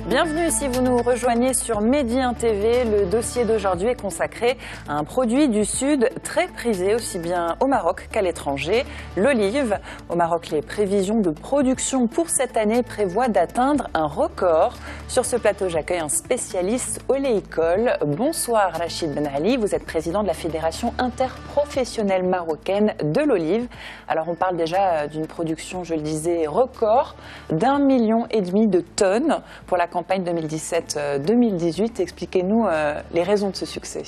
Bienvenue si vous nous rejoignez sur Medi 1 TV. Le dossier d'aujourd'hui est consacré à un produit du Sud très prisé aussi bien au Maroc qu'à l'étranger, l'olive. Au Maroc, les prévisions de production pour cette année prévoient d'atteindre un record. Sur ce plateau, j'accueille un spécialiste oléicole. Bonsoir Rachid Ben Ali, vous êtes président de la Fédération interprofessionnelle marocaine de l'olive. Alors on parle déjà d'une production, je le disais, record d'1,5 million de tonnes pour la campagne 2017-2018. Expliquez-nous les raisons de ce succès.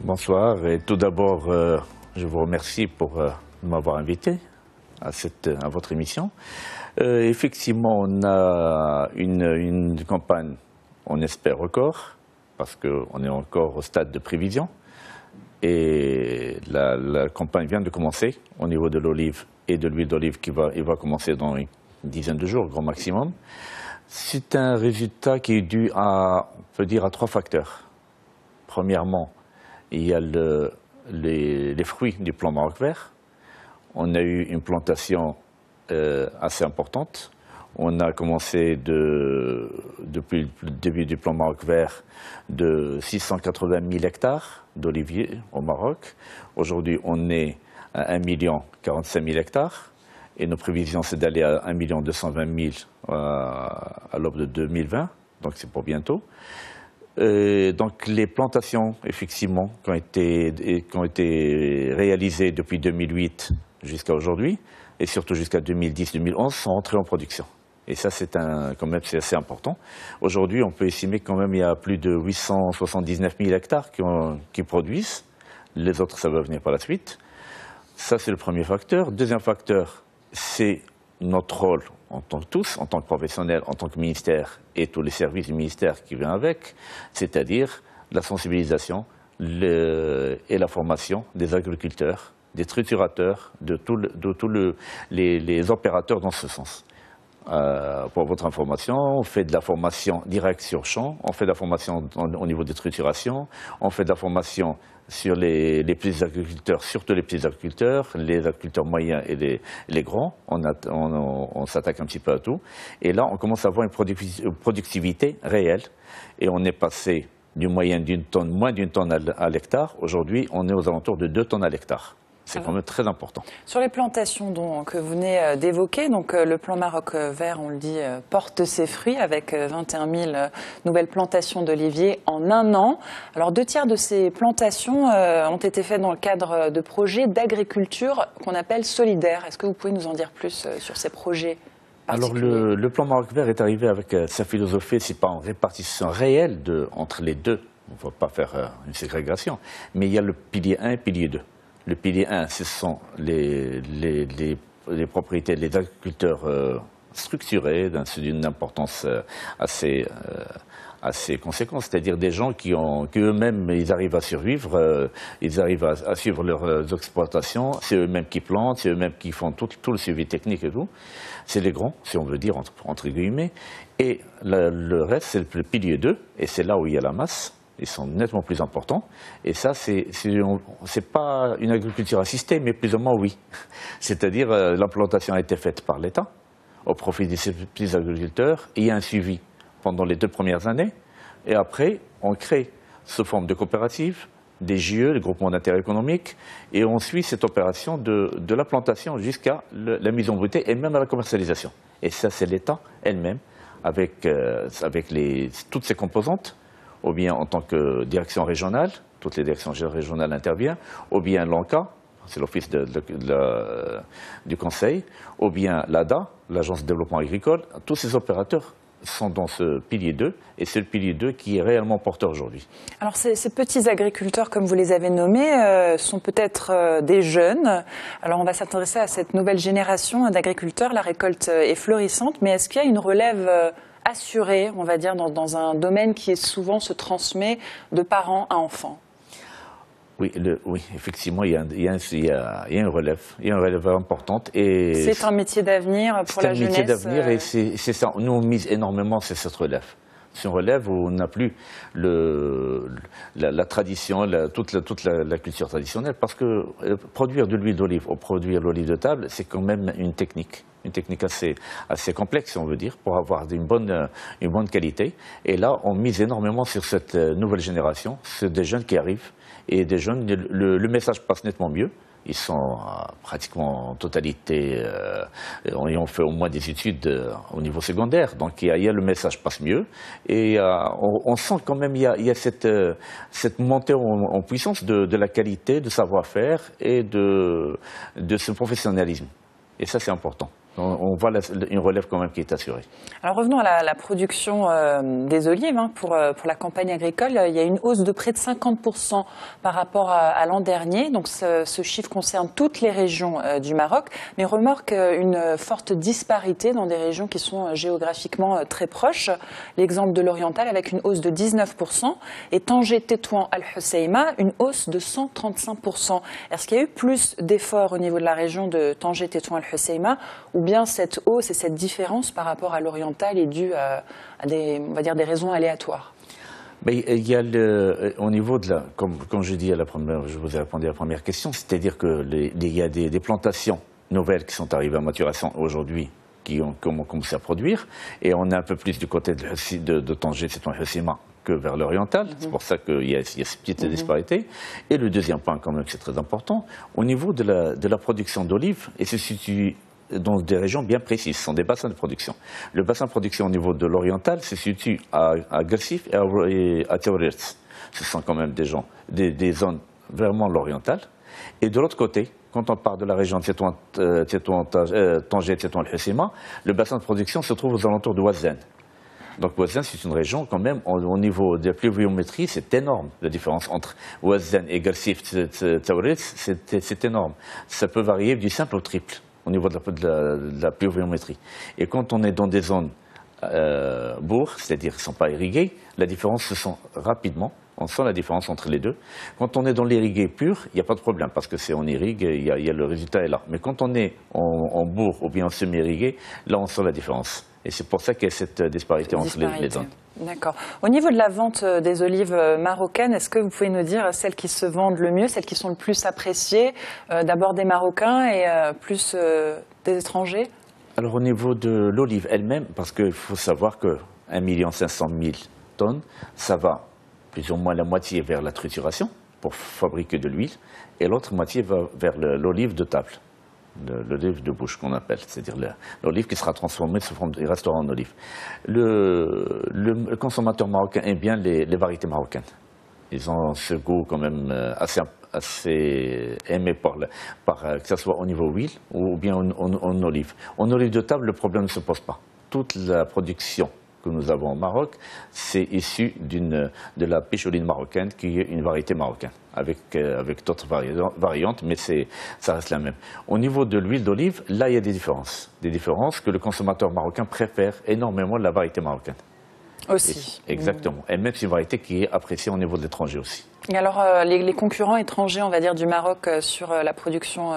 Bonsoir et tout d'abord, je vous remercie pour m'avoir invité à votre émission. Effectivement, on a une campagne, on espère record, parce qu'on est encore au stade de prévision. Et la campagne vient de commencer au niveau de l'olive et de l'huile d'olive qui va commencer dans une dizaine de jours, grand maximum. C'est un résultat qui est dû à, on peut dire, à 3 facteurs. Premièrement, il y a les fruits du plan Maroc vert. On a eu une plantation assez importante. On a commencé depuis le début du plan Maroc vert de 680 000 hectares d'oliviers au Maroc. Aujourd'hui, on est à 1 045 000 hectares. Et nos prévisions, c'est d'aller à 1 220 000 à l'aube de 2020, donc c'est pour bientôt. Donc les plantations, effectivement, qui ont été réalisées depuis 2008 jusqu'à aujourd'hui, et surtout jusqu'à 2010-2011, sont entrées en production. Et ça, c'est c'est assez important. Aujourd'hui, on peut estimer quand même il y a plus de 879 000 hectares qui produisent. Les autres, ça va venir par la suite. Ça, c'est le premier facteur. Deuxième facteur, c'est notre rôle en tant que professionnels, en tant que ministère et tous les services du ministère qui viennent avec, c'est-à-dire la sensibilisation et la formation des agriculteurs, des triturateurs, de tous les opérateurs dans ce sens. Pour votre information, on fait de la formation directe sur champ, on fait de la formation au niveau des triturations, on fait de la formation sur les petits agriculteurs, surtout les petits agriculteurs, les agriculteurs moyens et les grands. On s'attaque un petit peu à tout. Et là, on commence à avoir une productivité réelle. Et on est passé du moyen moins d'une tonne à l'hectare. Aujourd'hui, on est aux alentours de 2 tonnes à l'hectare. C'est quand même très important. Sur les plantations que vous venez d'évoquer, donc le plan Maroc vert, on le dit, porte ses fruits avec 21 000 nouvelles plantations d'oliviers en un an. Alors 2 tiers de ces plantations ont été faites dans le cadre de projets d'agriculture qu'on appelle solidaires. Est-ce que vous pouvez nous en dire plus sur ces projets ? Alors le plan Maroc vert est arrivé avec sa philosophie, c'est pas en répartition réelle entre les deux. On ne va pas faire une ségrégation, mais il y a le pilier 1 et le pilier 2. Le pilier 1, ce sont les propriétés des agriculteurs structurés, d'une importance assez conséquente, c'est-à-dire des gens qui eux-mêmes, ils arrivent à survivre, ils arrivent à suivre leurs exploitations, c'est eux-mêmes qui plantent, c'est eux-mêmes qui font tout le suivi technique et tout. C'est les grands, si on veut dire, entre guillemets. Et le reste, c'est le pilier 2, et c'est là où il y a la masse. Ils sont nettement plus importants. Et ça, c'est pas une agriculture assistée, mais plus ou moins oui. C'est-à-dire, l'implantation a été faite par l'État, au profit des petits agriculteurs. Il y a un suivi pendant les 2 premières années. Et après, on crée sous forme de coopératives, des GIE, les groupements d'intérêt économique, et on suit cette opération de la plantation jusqu'à la mise en bouteille et même à la commercialisation. Et ça, c'est l'État elle-même, avec toutes ses composantes, ou bien en tant que direction régionale, toutes les directions régionales interviennent, ou bien l'ANCA, c'est l'office du conseil, ou bien l'ADA, l'agence de développement agricole. Tous ces opérateurs sont dans ce pilier 2, et c'est le pilier 2 qui est réellement porteur aujourd'hui. Alors ces petits agriculteurs, comme vous les avez nommés, sont peut-être des jeunes. Alors on va s'intéresser à cette nouvelle génération d'agriculteurs. La récolte est florissante, mais est-ce qu'il y a une relève assurée, on va dire, dans un domaine qui souvent se transmet de parents à enfants? Oui, effectivement, il y a une relève importante. C'est un métier d'avenir pour la jeunesse. C'est un métier d'avenir et c'est ça. Nous, on mise énormément sur cette relève. C'est une relève où on n'a plus la tradition, toute la culture traditionnelle, parce que produire de l'huile d'olive ou produire l'olive de table, c'est quand même une technique. une technique assez complexe, on veut dire, pour avoir une bonne qualité. Et là, on mise énormément sur cette nouvelle génération, c'est des jeunes qui arrivent, et des jeunes, le message passe nettement mieux. Ils sont pratiquement en totalité, ayant fait au moins des études au niveau secondaire. Donc le message passe mieux. Et on sent quand même il y a cette montée en puissance de la qualité, de savoir-faire et de ce professionnalisme. Et ça, c'est important. On voit une relève quand même qui est assurée. Alors revenons à la production des olives. Pour la campagne agricole, il y a une hausse de près de 50% par rapport à l'an dernier. Donc ce chiffre concerne toutes les régions du Maroc, mais remarque une forte disparité dans des régions qui sont géographiquement très proches. L'exemple de l'Oriental avec une hausse de 19% et Tanger, Tétouan, Al-Hoceima, une hausse de 135%. Est-ce qu'il y a eu plus d'efforts au niveau de la région de Tanger, Tétouan, Al-Hoceima ou bien cette hausse et cette différence par rapport à l'oriental est due à des raisons aléatoires? Mais il y a au niveau de comme je dis je vous ai répondu à la première question, c'est-à-dire qu'il y a des plantations nouvelles qui sont arrivées à maturation aujourd'hui, qui ont commencé à produire, et on est un peu plus du côté de Tanger, c'est un Hoceima, que vers l'oriental. C'est pour ça qu'il y a cette petite disparité. Et le deuxième point, quand même, c'est très important, au niveau de la production d'olives, et se situe dans des régions bien précises, ce sont des bassins de production. Le bassin de production au niveau de l'oriental se situe à Guersif et à Taouret. Ce sont quand même des zones vraiment l'oriental. Et de l'autre côté, quand on part de la région de Tanger, Tétouan, Al-Hoceima, le bassin de production se trouve aux alentours de Ouazzane. Donc Ouazzane, c'est une région quand même, au niveau de la pluviométrie, c'est énorme. La différence entre Ouazzane et Guersif, Taouret, c'est énorme. Ça peut varier du simple au triple au niveau de la pluviométrie. Et quand on est dans des zones bourgs, c'est-à-dire qui ne sont pas irriguées, la différence se sent rapidement. On sent la différence entre les deux. Quand on est dans l'irrigué pur, il n'y a pas de problème parce que c'est en irrigue, le résultat est là. Mais quand on est en bourg ou bien en semi-irrigué, là on sent la différence. Et c'est pour ça qu'il y a cette disparité entre les zones. D'accord. Au niveau de la vente des olives marocaines, est-ce que vous pouvez nous dire celles qui se vendent le mieux, celles qui sont le plus appréciées, d'abord des Marocains et plus des étrangers? Alors au niveau de l'olive elle-même, parce qu'il faut savoir que 1 500 000 tonnes, ça va plus ou moins la moitié vers la trituration pour fabriquer de l'huile et l'autre moitié va vers l'olive de table. L'olive de bouche qu'on appelle, c'est-à-dire l'olive qui sera transformée sous forme de restaurant en olive. Le consommateur marocain aime bien les variétés marocaines. Ils ont ce goût quand même assez aimé que ce soit au niveau huile ou bien en olive. En olive de table, le problème ne se pose pas. Toute la production que nous avons au Maroc, c'est issu de la picholine marocaine, qui est une variété marocaine, avec d'autres variantes, mais ça reste la même. Au niveau de l'huile d'olive, là, il y a des différences que le consommateur marocain préfère énormément la variété marocaine. Aussi. Exactement. Et même c'est une variété qui est appréciée au niveau de l'étranger aussi. Et alors, les concurrents étrangers, on va dire, du Maroc sur la production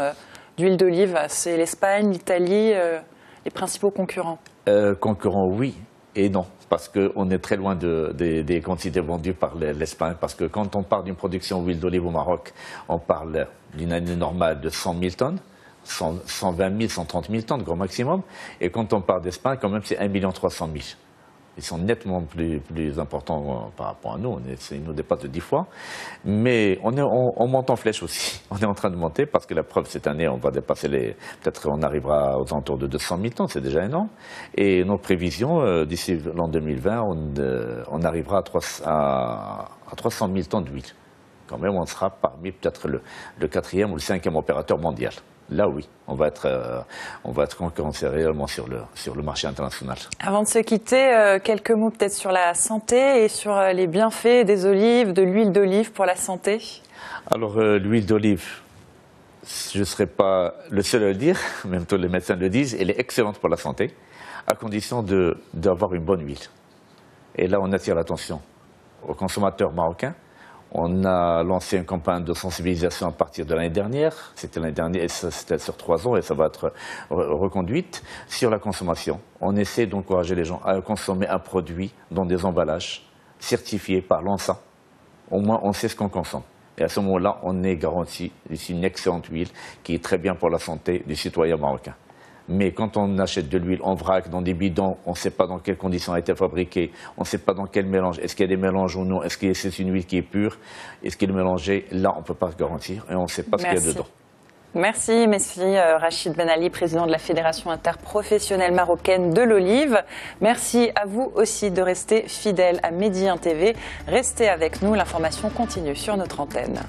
d'huile d'olive, c'est l'Espagne, l'Italie, les principaux concurrents? Concurrents, oui. Et non, parce qu'on est très loin des quantités vendues par l'Espagne. Parce que quand on parle d'une production d'huile d'olive au Maroc, on parle d'une année normale de 100 000 tonnes, 120 000, 130 000 tonnes, grand maximum. Et quand on parle d'Espagne, quand même, c'est 1 300 000. Ils sont nettement plus importants par rapport à nous. Ils nous dépassent de 10 fois. Mais on monte en flèche aussi. On est en train de monter parce que la preuve, cette année, on va dépasser peut-être on arrivera aux alentours de 200 000 tonnes. C'est déjà énorme. Et nos prévisions, d'ici l'an 2020, on arrivera à 300 000 tonnes d'huile. Quand même, on sera parmi peut-être le 4e ou le 5e opérateur mondial. Là, oui, on va être concurrencé réellement sur le marché international. Avant de se quitter, quelques mots peut-être sur la santé et sur les bienfaits des olives, de l'huile d'olive pour la santé. Alors, l'huile d'olive, je ne serai pas le seul à le dire, même tous les médecins le disent, elle est excellente pour la santé, à condition d'avoir une bonne huile. Et là, on attire l'attention aux consommateurs marocains. On a lancé une campagne de sensibilisation à partir de l'année dernière. C'était l'année dernière, c'était sur 3 ans et ça va être reconduite sur la consommation. On essaie d'encourager les gens à consommer un produit dans des emballages certifiés par l'ANSA. Au moins, on sait ce qu'on consomme. Et à ce moment-là, on est garanti une excellente huile qui est très bien pour la santé du citoyen marocain. Mais quand on achète de l'huile en vrac, dans des bidons, on ne sait pas dans quelles conditions elle a été fabriquée, on ne sait pas dans quel mélange, est-ce qu'il y a des mélanges ou non, est-ce que c'est une huile qui est pure, est-ce qu'elle est mélangée, là on ne peut pas se garantir et on ne sait pas ce qu'il y a dedans. Merci, Rachid Ben Ali, président de la Fédération interprofessionnelle marocaine de l'olive. Merci à vous aussi de rester fidèles à Medi 1 TV. Restez avec nous, l'information continue sur notre antenne.